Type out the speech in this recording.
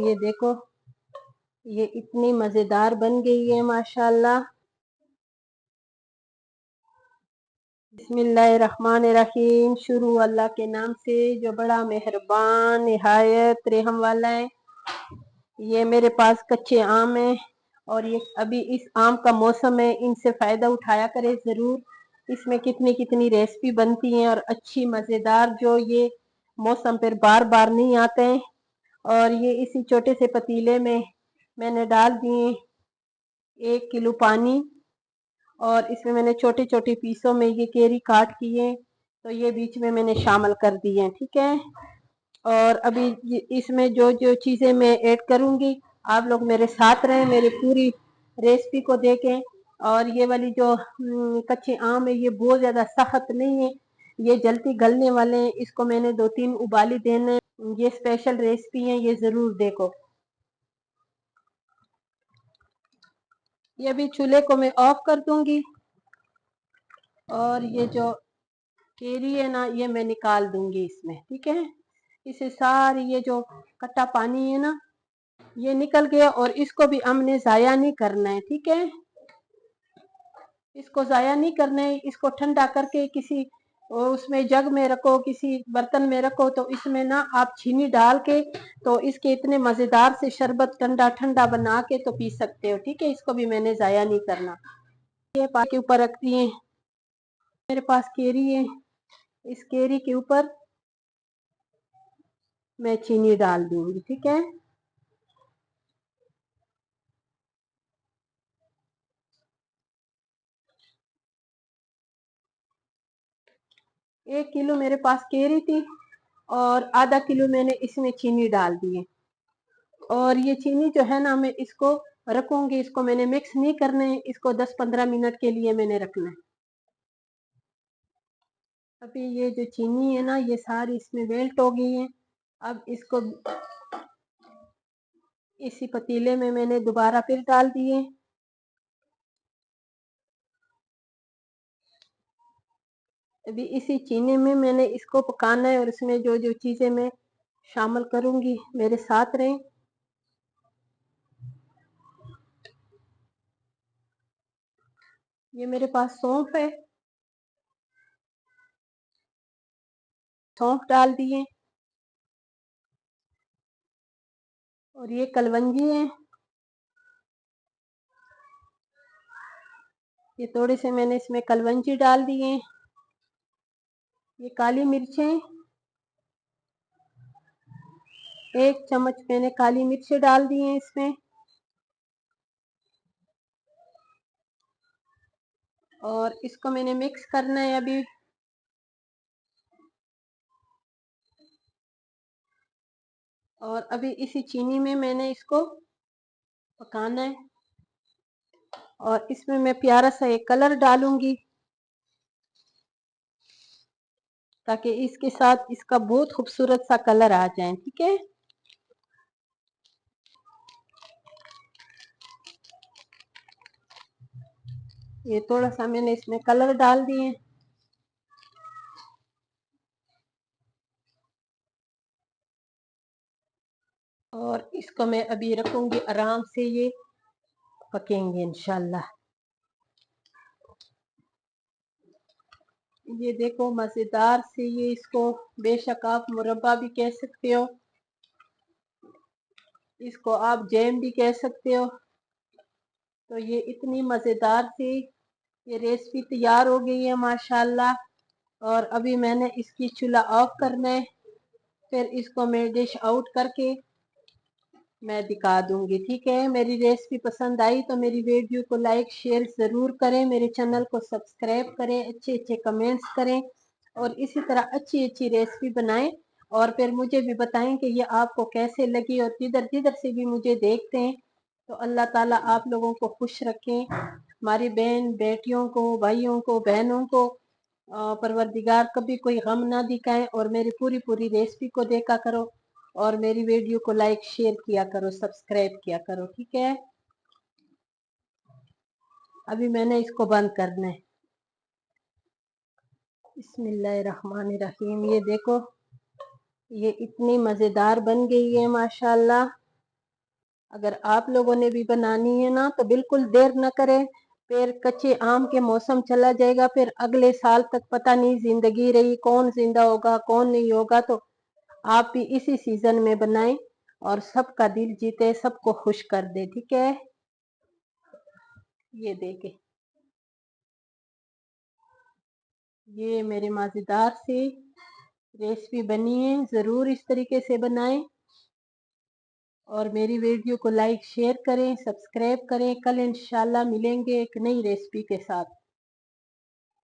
ये देखो, ये इतनी मजेदार बन गई है माशाल्लाह। बिस्मिल्लाहिर्रहमानिर्रहीम। शुरू अल्लाह के नाम से जो बड़ा मेहरबान निहायत रहम वाला है। ये मेरे पास कच्चे आम है और ये अभी इस आम का मौसम है, इनसे फायदा उठाया करें जरूर। इसमें कितनी कितनी रेसिपी बनती हैं और अच्छी मजेदार, जो ये मौसम पर बार बार नहीं आते हैं। और ये इसी छोटे से पतीले में मैंने डाल दिए 1 किलो पानी और इसमें मैंने छोटे छोटे पीसों में ये केरी काट किए, तो ये बीच में मैंने शामिल कर दिए हैं। ठीक है। और अभी इसमें जो जो चीज़ें मैं ऐड करूँगी, आप लोग मेरे साथ रहें, मेरी पूरी रेसिपी को देखें। और ये वाली जो कच्चे आम है, ये बहुत ज़्यादा सख्त नहीं है, ये जल्दी गलने वाले हैं। इसको मैंने 2-3 उबाली देने। ये स्पेशल रेसिपी है, ये ज़रूर देखो। ये अभी चूल्हे को मैं ऑफ कर दूंगी और ये जो केरी है ना, ये मैं निकाल दूंगी इसमें। ठीक है। इसे सारी ये जो कट्टा पानी है ना, ये निकल गया और इसको भी हमने ज़ाया नहीं करना है। ठीक है। इसको ज़ाया नहीं करना है, इसको ठंडा करके किसी उसमें जग में रखो, किसी बर्तन में रखो, तो इसमें ना आप चीनी डाल के तो इसके इतने मज़ेदार से शरबत ठंडा ठंडा बना के तो पी सकते हो। ठीक है। इसको भी मैंने ज़ाया नहीं करना। ये पानी के ऊपर रख दिए। मेरे पास केरी है, इस केरी के ऊपर मैं चीनी डाल दूंगी। ठीक है। एक किलो मेरे पास केरी थी और आधा किलो मैंने इसमें चीनी डाल दी है। और ये चीनी जो है ना, मैं इसको रखूंगी, इसको मैंने मिक्स नहीं करना है, इसको 10-15 मिनट के लिए मैंने रखना है। अभी ये जो चीनी है ना, ये सारी इसमें मेल्ट हो गई है। अब इसको इसी पतीले में मैंने दोबारा फिर डाल दिए। अभी इसी चीनी में मैंने इसको पकाना है और इसमें जो जो चीज़ें मैं शामिल करूंगी, मेरे साथ रहें। ये मेरे पास सौंफ है, सौंफ डाल दिए। और ये कलवंजी है, ये थोड़े से मैंने इसमें कलवंजी डाल दिए। ये काली मिर्चें, 1 चम्मच मैंने काली मिर्च डाल दी हैं इसमें। और इसको मैंने मिक्स करना है अभी। और अभी इसी चीनी में मैंने इसको पकाना है और इसमें मैं प्यारा सा एक कलर डालूंगी, ताकि इसके साथ इसका बहुत खूबसूरत सा कलर आ जाए। ठीक है। ये थोड़ा सा मैंने इसमें कलर डाल दिए। और इसको मैं अभी रखूंगी, आराम से ये पकेंगे इंशाल्लाह। ये देखो, मज़ेदार से ये, इसको बेशक आप मुरब्बा भी कह सकते हो, इसको आप जैम भी कह सकते हो। तो ये इतनी मज़ेदार सी ये रेसिपी तैयार हो गई है माशाल्लाह। और अभी मैंने इसकी चूल्हा ऑफ करना है, फिर इसको मैं डिश आउट करके मैं दिखा दूंगी। ठीक है। मेरी रेसिपी पसंद आई तो मेरी वीडियो को लाइक शेयर ज़रूर करें, मेरे चैनल को सब्सक्राइब करें, अच्छे अच्छे कमेंट्स करें और इसी तरह अच्छी अच्छी रेसिपी बनाएं। और फिर मुझे भी बताएं कि ये आपको कैसे लगी। और जिधर जिधर से भी मुझे देखते हैं, तो अल्लाह ताला आप लोगों को खुश रखें, हमारी बहन बेटियों को, भाइयों को, बहनों को परवरदिगार कभी कोई गम ना दिखाएं। और मेरी पूरी पूरी रेसिपी को देखा करो और मेरी वीडियो को लाइक शेयर किया करो, सब्सक्राइब किया करो। ठीक है। अभी मैंने इसको बंद करना है। बिस्मिल्लाहिर्रहमानिर्रहीम। ये देखो, ये इतनी मज़ेदार बन गई है माशाल्लाह। अगर आप लोगों ने भी बनानी है ना तो बिल्कुल देर न करें। फिर कच्चे आम के मौसम चला जाएगा, फिर अगले साल तक पता नहीं जिंदगी रही कौन जिंदा होगा कौन नहीं होगा। तो आप भी इसी सीजन में बनाएं और सबका दिल जीते, सबको खुश कर दे। ठीक है, ये देखे, ये मेरे मजेदार से रेसिपी बनी है। जरूर इस तरीके से बनाएं और मेरी वीडियो को लाइक शेयर करें, सब्सक्राइब करें। कल इंशाल्लाह मिलेंगे एक नई रेसिपी के साथ।